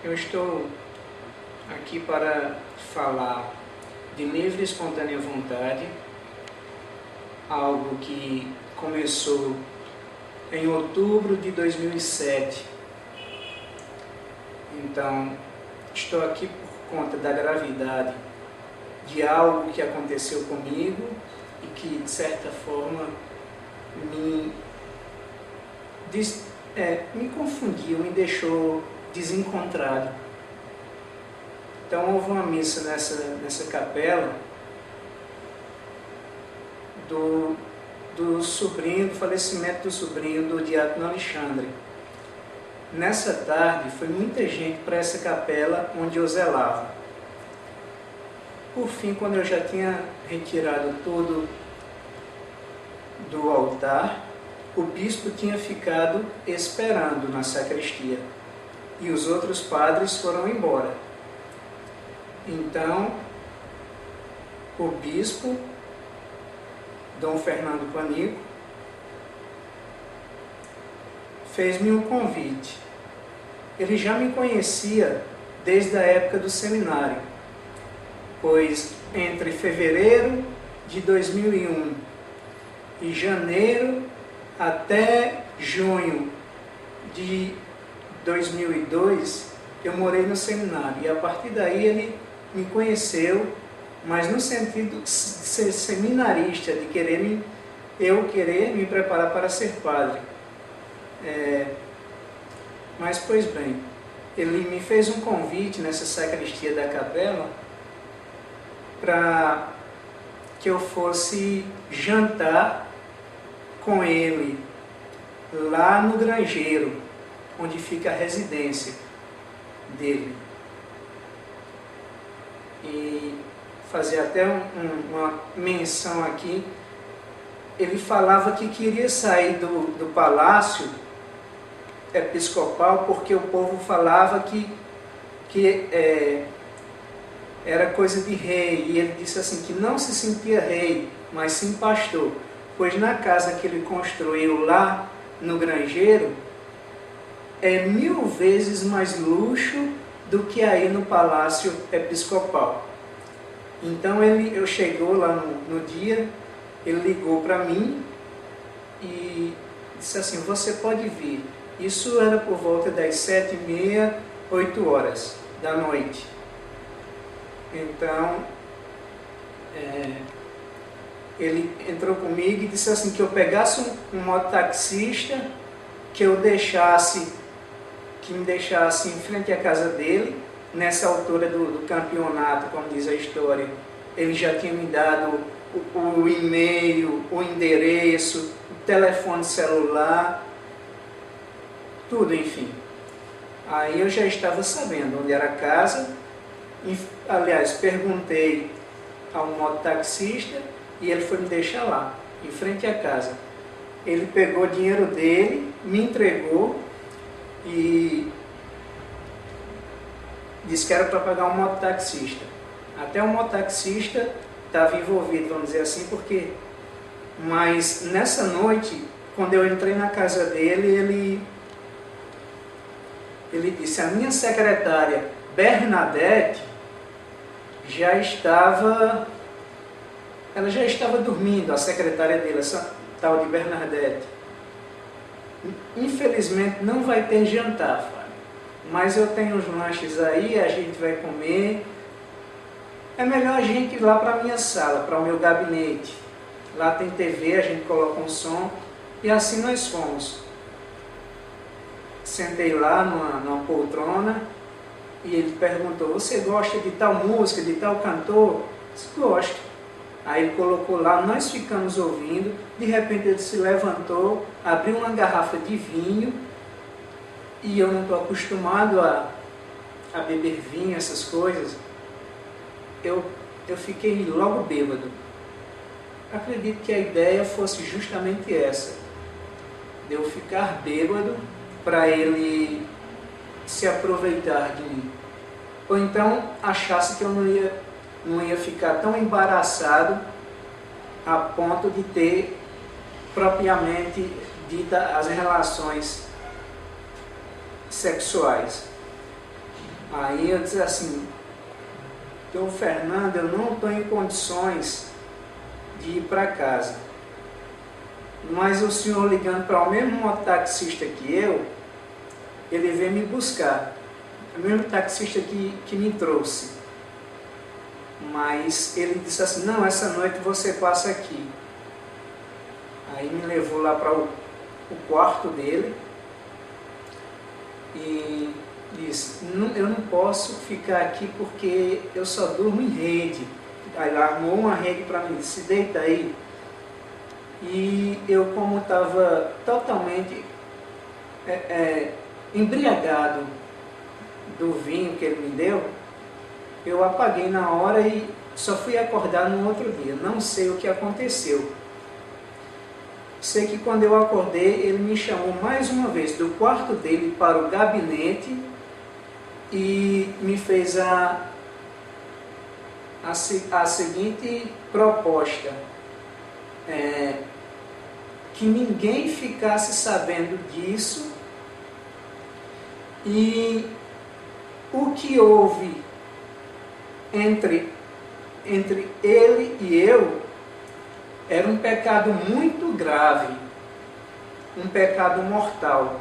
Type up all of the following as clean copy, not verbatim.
Eu estou aqui para falar de livre e espontânea vontade, algo que começou em outubro de 2007. Então, estou aqui por conta da gravidade de algo que aconteceu comigo e que, de certa forma, me confundiu, me deixou desencontrado. Então, houve uma missa nessa capela do falecimento do sobrinho do diácono Alexandre. Nessa tarde, foi muita gente para essa capela onde eu zelava. Por fim, quando eu já tinha retirado tudo do altar, o bispo tinha ficado esperando na sacristia e os outros padres foram embora. Então, o bispo, Dom Fernando Panico, fez-me um convite. Ele já me conhecia desde a época do seminário, pois entre fevereiro de 2001 e janeiro até junho de 2002, eu morei no seminário, e a partir daí ele me conheceu, mas no sentido de ser seminarista, de querer me preparar para ser padre. Mas, pois bem, ele me fez um convite nessa sacristia da capela para que eu fosse jantar com ele lá no Grangeiro, onde fica a residência dele. E fazer até uma menção aqui, ele falava que queria sair do palácio episcopal porque o povo falava que era coisa de rei, e ele disse assim que não se sentia rei, mas sim pastor, pois na casa que ele construiu lá no Grangeiro é 1000 vezes mais luxo do que aí no palácio episcopal. Então eu chegou lá no dia, ele ligou para mim e disse assim: você pode vir. Isso era por volta das 7h30, 8 horas da noite. Então, ele entrou comigo e disse assim que eu pegasse um mototaxista, que me deixasse em frente à casa dele. Nessa altura do campeonato, como diz a história, ele já tinha me dado o e-mail, o endereço, o telefone celular, tudo, enfim. Aí eu já estava sabendo onde era a casa. Aliás, perguntei ao mototaxista e ele foi me deixar lá, em frente à casa. Ele pegou o dinheiro dele, me entregou e disse que era para pagar um mototaxista. Até o mototaxista estava envolvido, vamos dizer assim, porque... Mas nessa noite, quando eu entrei na casa dele, ele disse: a minha secretária Bernadette ela já estava dormindo, a secretária dele, essa tal de Bernadette. Infelizmente não vai ter jantar, Fábio, mas eu tenho uns lanches aí, a gente vai comer. É melhor a gente ir lá para a minha sala, para o meu gabinete. Lá tem TV, a gente coloca um som, e assim nós fomos. Sentei lá numa poltrona e ele perguntou: você gosta de tal música, de tal cantor? Eu disse: gosto. Aí ele colocou lá, nós ficamos ouvindo. De repente ele se levantou, abriu uma garrafa de vinho, e eu não estou acostumado a beber vinho, essas coisas. Eu fiquei logo bêbado. Acredito que a ideia fosse justamente essa, de eu ficar bêbado para ele se aproveitar de mim. Ou então achasse que eu não ia ficar tão embaraçado a ponto de ter propriamente dita as relações sexuais. Aí eu disse assim, então Fernando, eu não estou em condições de ir para casa. Mas o senhor ligando para o mesmo mototaxista que eu, ele veio me buscar. O mesmo taxista que me trouxe. Mas ele disse assim, não, essa noite você passa aqui. Aí me levou lá para o quarto dele e disse, eu não posso ficar aqui porque eu só durmo em rede. Aí ele armou uma rede para mim, disse, deita aí. E eu, como estava totalmente embriagado do vinho que ele me deu, eu apaguei na hora e só fui acordar no outro dia. Não sei o que aconteceu. Sei que quando eu acordei, ele me chamou mais uma vez do quarto dele para o gabinete e me fez a seguinte proposta. Que ninguém ficasse sabendo disso e o que houve entre ele e eu era um pecado muito grave, um pecado mortal.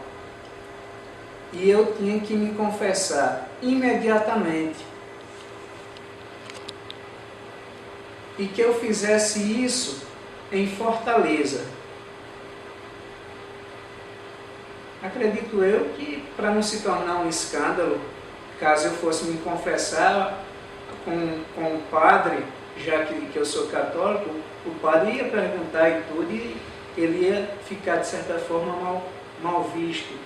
E eu tinha que me confessar imediatamente. E que eu fizesse isso em Fortaleza. Acredito eu que, para não se tornar um escândalo, caso eu fosse me confessar com o padre, já que eu sou católico, o padre ia perguntar e tudo, e ele ia ficar, de certa forma, mal visto.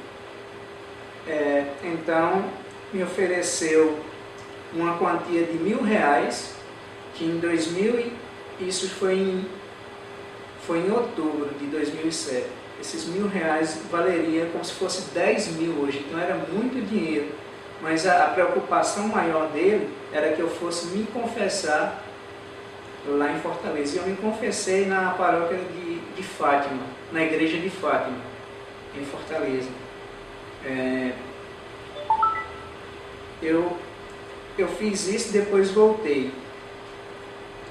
Então, me ofereceu uma quantia de R$1.000, que em 2000, isso foi em outubro de 2007. Esses R$1.000 valeria como se fosse 10 mil hoje, então era muito dinheiro. Mas a preocupação maior dele era que eu fosse me confessar lá em Fortaleza. E eu me confessei na paróquia de Fátima, na igreja de Fátima, em Fortaleza. Eu fiz isso, depois voltei.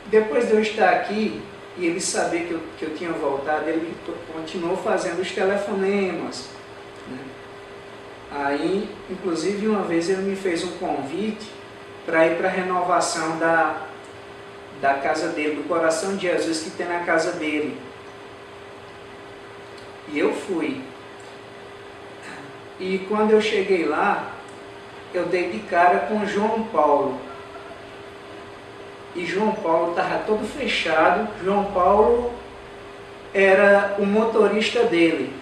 Depois de eu estar aqui, e ele saber que eu tinha voltado, ele continuou fazendo os telefonemas, né? Aí, inclusive, uma vez ele me fez um convite para ir para a renovação da casa dele, do Coração de Jesus que tem na casa dele. E eu fui. E quando eu cheguei lá, eu dei de cara com João Paulo. E João Paulo estava todo fechado. João Paulo era o motorista dele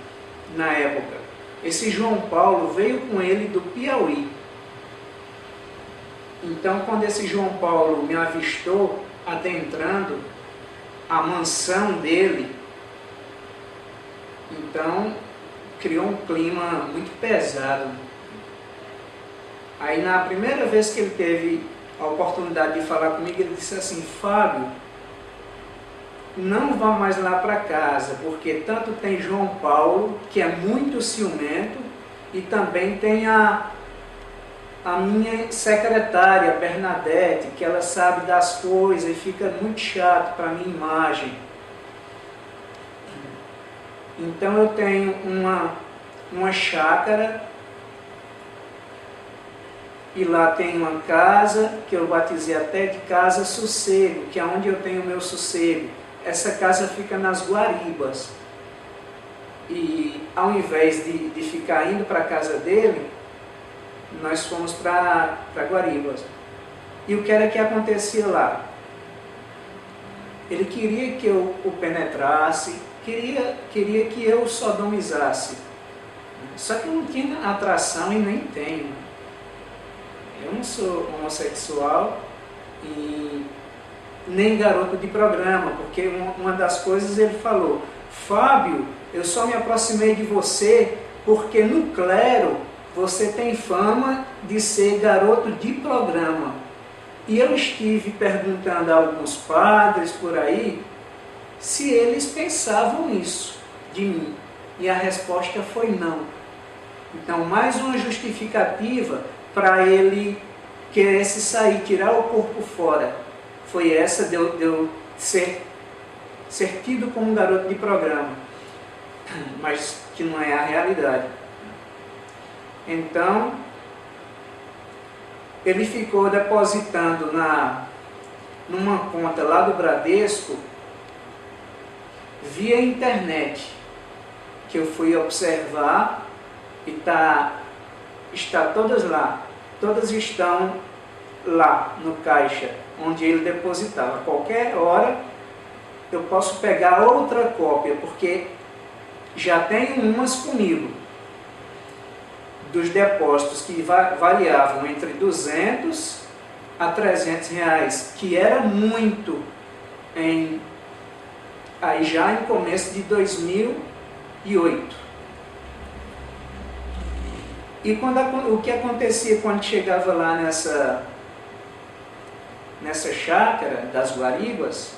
na época. Esse João Paulo veio com ele do Piauí. Então, quando esse João Paulo me avistou adentrando a mansão dele, então criou um clima muito pesado. Aí, na primeira vez que ele teve a oportunidade de falar comigo, ele disse assim, Fábio, não vá mais lá para casa, porque tanto tem João Paulo, que é muito ciumento, e também tem a minha secretária, Bernadette, que ela sabe das coisas e fica muito chato para a minha imagem. Então eu tenho uma chácara, e lá tem uma casa, que eu batizei até de Casa Sossego, que é onde eu tenho o meu sossego. Essa casa fica nas Guaribas. E ao invés de ficar indo para a casa dele, nós fomos para Guaribas. E o que era que acontecia lá? Ele queria que eu o penetrasse, queria que eu o sodomizasse. Só que eu não tinha atração e nem tenho. Eu não sou homossexual e nem garoto de programa, porque uma das coisas ele falou, Fábio, eu só me aproximei de você porque no clero você tem fama de ser garoto de programa. E eu estive perguntando a alguns padres por aí se eles pensavam isso de mim. E a resposta foi não. Então, mais uma justificativa para ele querer se sair, tirar o corpo fora. Foi essa de eu ser tido como um garoto de programa, mas que não é a realidade. Então, ele ficou depositando numa conta lá do Bradesco, via internet, que eu fui observar e está todas lá. Todas estão lá no caixa, onde ele depositava. Qualquer hora eu posso pegar outra cópia, porque já tenho umas comigo, dos depósitos que variavam entre 200 a 300 reais, que era muito aí já em começo de 2008. E o que acontecia quando chegava lá nessa chácara das Guaribas,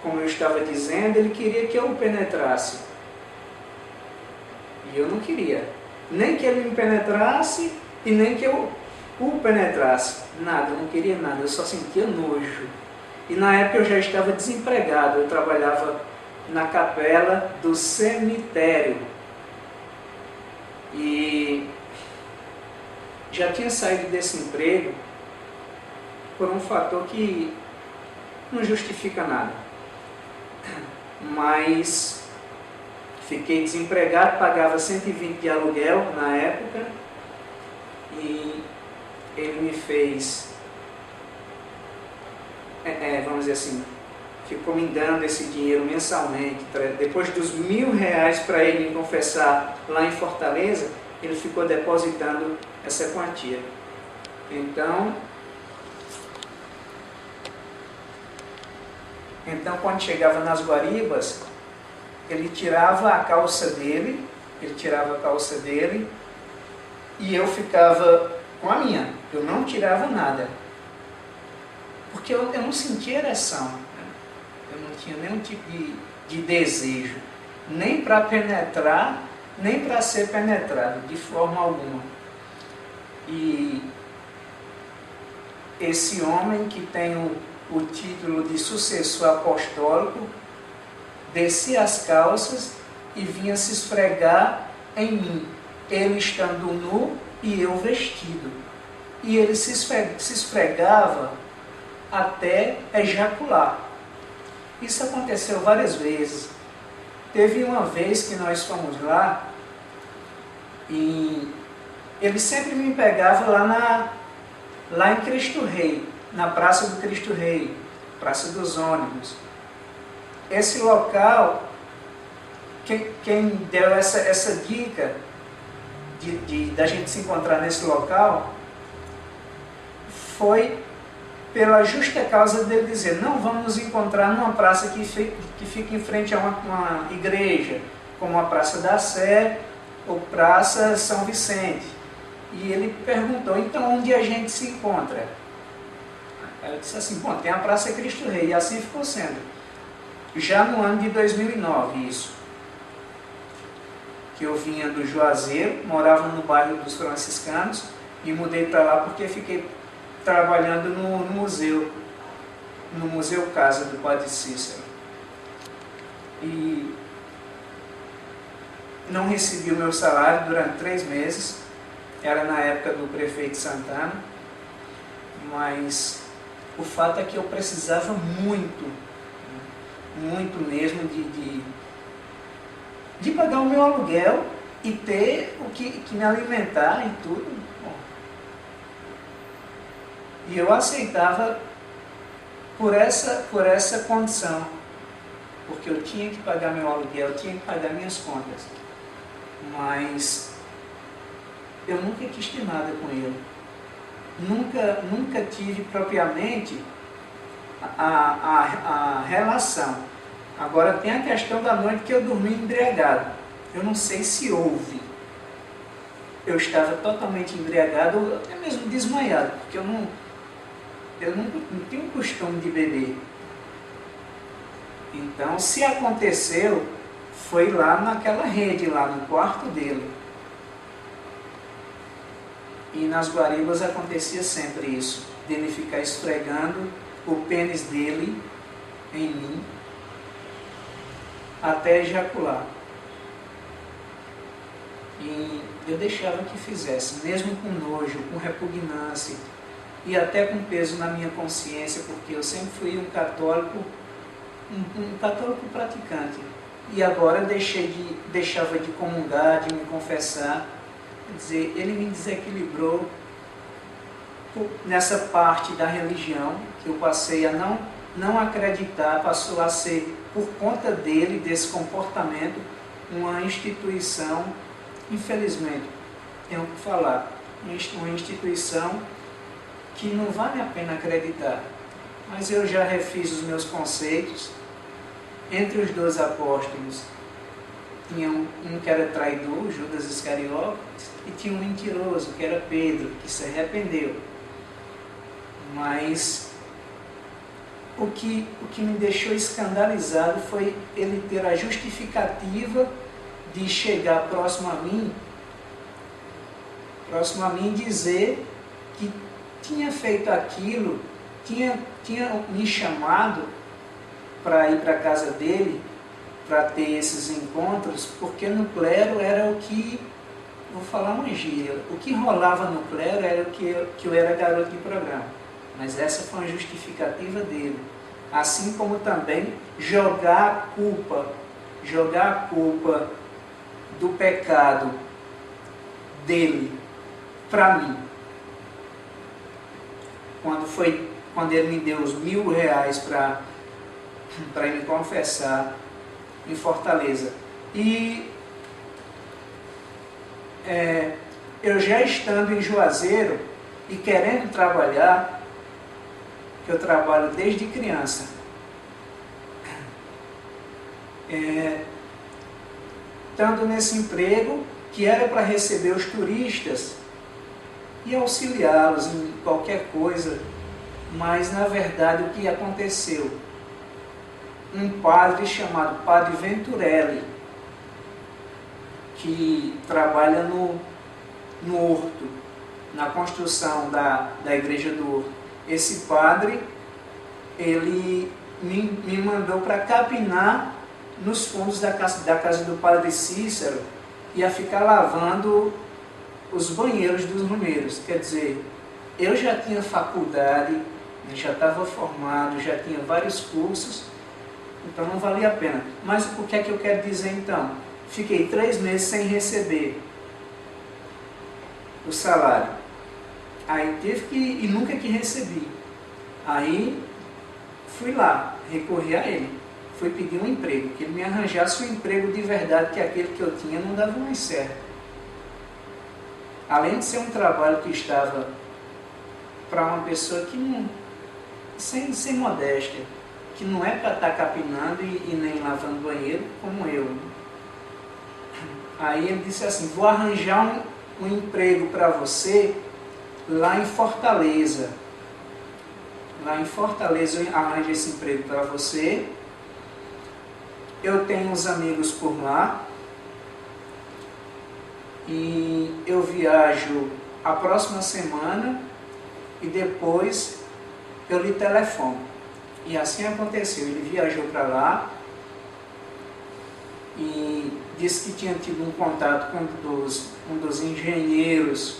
como eu estava dizendo, ele queria que eu o penetrasse. E eu não queria. Nem que ele me penetrasse e nem que eu o penetrasse. Nada, eu não queria nada, eu só sentia nojo. E na época eu já estava desempregado, eu trabalhava na capela do cemitério. E já tinha saído desse emprego por um fator que não justifica nada. Mas fiquei desempregado, pagava 120 de aluguel na época e ele me fez, vamos dizer assim, ficou me dando esse dinheiro mensalmente. Depois dos R$1.000 para ele me confessar lá em Fortaleza, ele ficou depositando essa quantia. Então quando chegava nas Guaribas, ele tirava a calça dele, e eu ficava com a minha. Eu não tirava nada, porque eu não sentia ereção. Eu não tinha nenhum tipo de desejo, nem para penetrar, nem para ser penetrado, de forma alguma. E esse homem que tem o título de sucessor apostólico, descia as calças e vinha se esfregar em mim, ele estando nu e eu vestido. E ele se esfregava até ejacular. Isso aconteceu várias vezes. Teve uma vez que nós fomos lá e ele sempre me pegava lá em Cristo Rei, na Praça do Cristo Rei, Praça dos Ônibus. Esse local, quem deu essa dica da gente se encontrar nesse local foi pela justa causa dele dizer: não vamos nos encontrar numa praça que fica em frente a uma igreja, como a Praça da Sé ou Praça São Vicente. E ele perguntou: então onde a gente se encontra? Aí eu disse assim: bom, tem a Praça Cristo Rei. E assim ficou sendo. Já no ano de 2009, isso. Que eu vinha do Juazeiro, morava no bairro dos Franciscanos e mudei para lá porque fiquei trabalhando no Museu Casa do Padre Cícero. E não recebi o meu salário durante 3 meses, era na época do prefeito Santana, mas o fato é que eu precisava muito mesmo de pagar o meu aluguel e ter o que me alimentar e tudo. Bom, e eu aceitava por essa condição, porque eu tinha que pagar meu aluguel, eu tinha que pagar minhas contas. Mas eu nunca quis ter nada com ele. Nunca tive propriamente a relação. Agora tem a questão da noite que eu dormi embriagado. Eu não sei se houve. Eu estava totalmente embriagado, ou até mesmo desmaiado, porque eu não tenho o costume de beber. Então, se aconteceu, foi lá naquela rede, lá no quarto dele. E nas guaribas acontecia sempre isso, dele ficar esfregando o pênis dele em mim até ejacular. E eu deixava que fizesse, mesmo com nojo, com repugnância e até com peso na minha consciência, porque eu sempre fui um católico praticante. E agora deixava de comungar, de me confessar. Quer dizer, ele me desequilibrou nessa parte da religião, que eu passei a não acreditar, passou a ser, por conta dele, desse comportamento, uma instituição, infelizmente, tenho que falar, uma instituição que não vale a pena acreditar. Mas eu já refiz os meus conceitos. Entre os 12 apóstolos, tinha um que era traidor, Judas Iscariotes, e tinha um mentiroso, que era Pedro, que se arrependeu. Mas o que me deixou escandalizado foi ele ter a justificativa de chegar próximo a mim e dizer que tinha feito aquilo, tinha me chamado para ir para a casa dele, para ter esses encontros, porque no clero era o que, vou falar uma gíria, o que rolava no clero era o que eu era garoto de programa. Mas essa foi uma justificativa dele. Assim como também jogar a culpa do pecado dele para mim. Quando ele me deu os R$1.000 para me confessar em Fortaleza. E eu já estando em Juazeiro e querendo trabalhar, que eu trabalho desde criança, estando nesse emprego que era para receber os turistas e auxiliá-los em qualquer coisa, mas na verdade o que aconteceu? Um padre chamado Padre Venturelli, que trabalha no Horto, na construção da igreja do Horto. Esse padre, ele me mandou para capinar nos fundos da casa do Padre Cícero e a ficar lavando os banheiros dos romeiros. Quer dizer, eu já tinha faculdade, já estava formado, já tinha vários cursos, então não valia a pena. Mas o que é que eu quero dizer então? Fiquei 3 meses sem receber o salário. Aí teve que ir, e nunca que recebi. Aí fui lá, recorri a ele. Fui pedir um emprego, que ele me arranjasse um emprego de verdade, que aquele que eu tinha não dava mais certo. Além de ser um trabalho que estava para uma pessoa que não... sem modéstia, que não é para estar capinando e nem lavando banheiro como eu. Aí ele disse assim, vou arranjar um emprego para você lá em Fortaleza. Lá em Fortaleza eu arranjo esse emprego para você. Eu tenho uns amigos por lá. E eu viajo a próxima semana e depois eu lhe telefono. E assim aconteceu. Ele viajou para lá e disse que tinha tido um contato com um dos engenheiros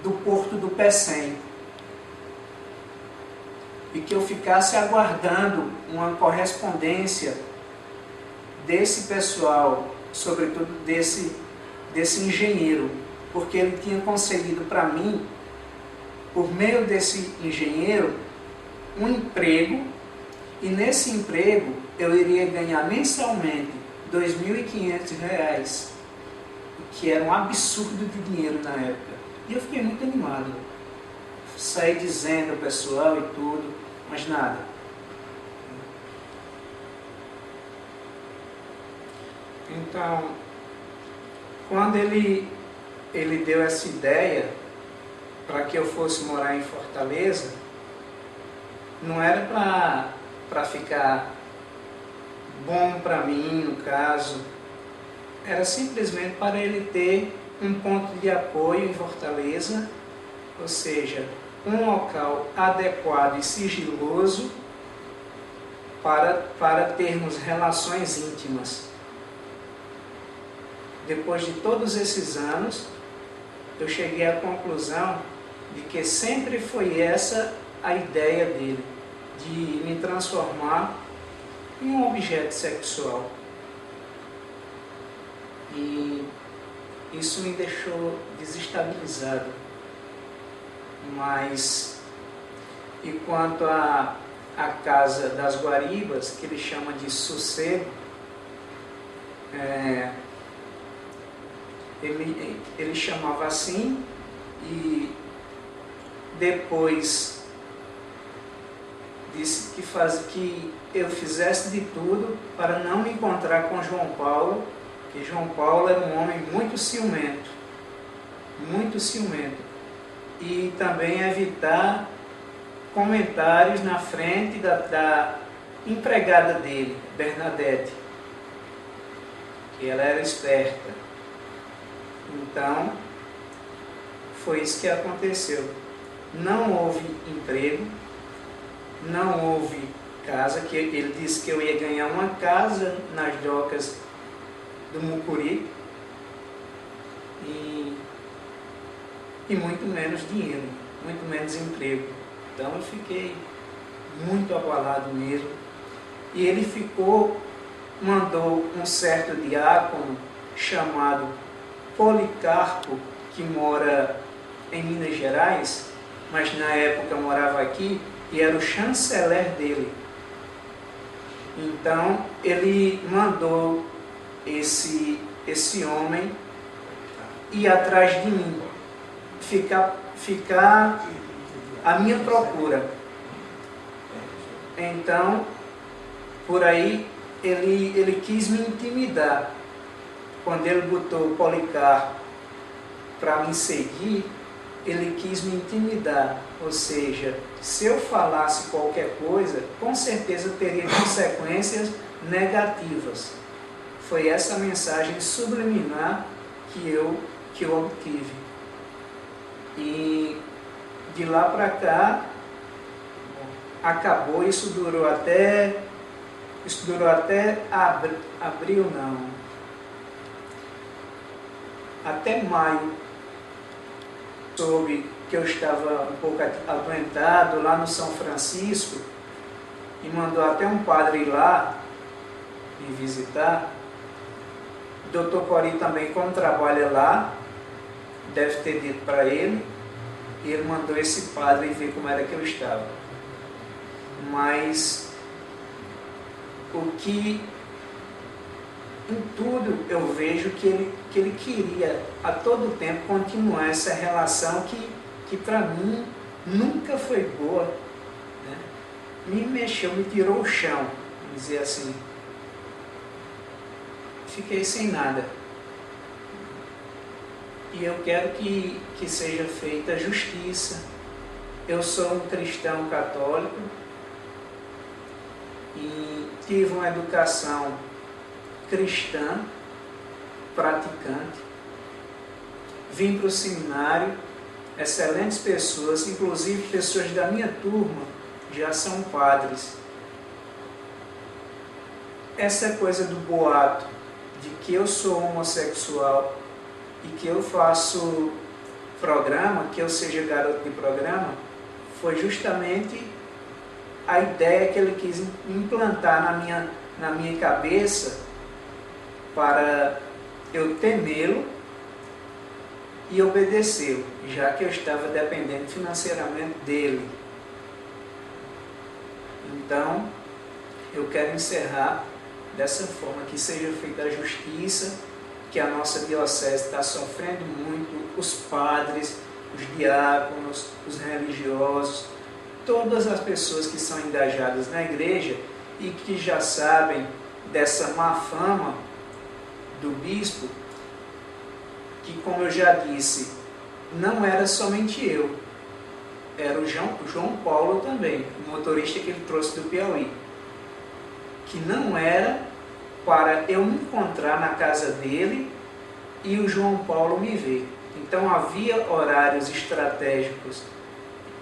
do Porto do Pecém e que eu ficasse aguardando uma correspondência desse pessoal, sobretudo desse engenheiro, porque ele tinha concedido para mim, por meio desse engenheiro, um emprego, e nesse emprego eu iria ganhar mensalmente R$2.500, que era um absurdo de dinheiro na época. E eu fiquei muito animado. Saí dizendo ao pessoal e tudo, mas nada. Então, quando ele deu essa ideia para que eu fosse morar em Fortaleza, não era para ficar bom para mim, no caso, era simplesmente para ele ter um ponto de apoio em Fortaleza, ou seja, um local adequado e sigiloso para termos relações íntimas. Depois de todos esses anos, eu cheguei à conclusão de que sempre foi essa a ideia dele, de me transformar em um objeto sexual. E isso me deixou desestabilizado. Mas, e quanto à Casa das Guaribas, que ele chama de sossego, ele chamava assim, e depois disse que eu fizesse de tudo para não me encontrar com João Paulo, que João Paulo era um homem muito ciumento, e também evitar comentários na frente da empregada dele, Bernadette, que ela era esperta. Então, foi isso que aconteceu. Não houve emprego, não houve casa, que ele disse que eu ia ganhar uma casa nas docas do Mucuri e muito menos dinheiro, muito menos emprego. Então eu fiquei muito abalado mesmo. E ele mandou um certo diácono chamado Policarpo, que mora em Minas Gerais, mas na época morava aqui, e era o chanceler dele. Então ele mandou esse homem ir atrás de mim, ficar à minha procura. Então, por aí, ele quis me intimidar. Quando ele botou o Policarpo para me seguir, ele quis me intimidar. Ou seja, se eu falasse qualquer coisa, com certeza teria consequências negativas. Foi essa mensagem subliminar que eu obtive. E de lá para cá, acabou, isso durou até abril, não, até maio. Soube que eu estava um pouco adoentado lá no São Francisco, e mandou até um padre ir lá me visitar. Dr. Cori também, como trabalha lá, deve ter dito para ele, e ele mandou esse padre ver como era que eu estava. Mas em tudo eu vejo que ele queria a todo tempo continuar essa relação que para mim nunca foi boa, né? Me mexeu, me tirou o chão, vamos dizer assim. Fiquei sem nada. E eu quero que seja feita justiça. Eu sou um cristão católico e tive uma educação cristã, praticante. Vim para o seminário, excelentes pessoas, inclusive pessoas da minha turma já são padres. Essa coisa do boato de que eu sou homossexual e que eu faço programa, que eu seja garoto de programa, foi justamente a ideia que ele quis implantar na minha cabeça para eu temê-lo e obedecê-lo, já que eu estava dependendo financeiramente dele. Então, eu quero encerrar dessa forma, que seja feita a justiça, que a nossa diocese está sofrendo muito, os padres, os diáconos, os religiosos, todas as pessoas que são engajadas na igreja e que já sabem dessa má fama do bispo, que, como eu já disse, não era somente eu, era o João Paulo também, o motorista que ele trouxe do Piauí, que não era para eu me encontrar na casa dele e o João Paulo me vê. Então havia horários estratégicos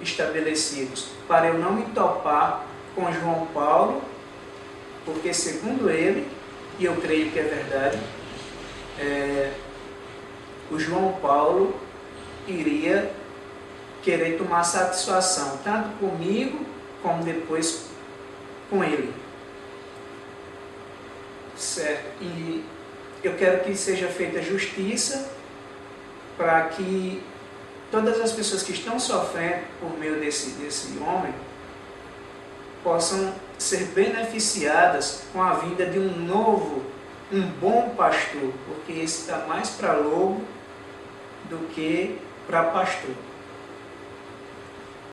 estabelecidos para eu não me topar com João Paulo, porque segundo ele, e eu creio que é verdade, o João Paulo iria querer tomar satisfação, tanto comigo, como depois com ele. Certo? E eu quero que seja feita justiça para que todas as pessoas que estão sofrendo por meio desse homem possam ser beneficiadas com a vinda de um bom pastor, porque esse está mais para lobo do que para pastor.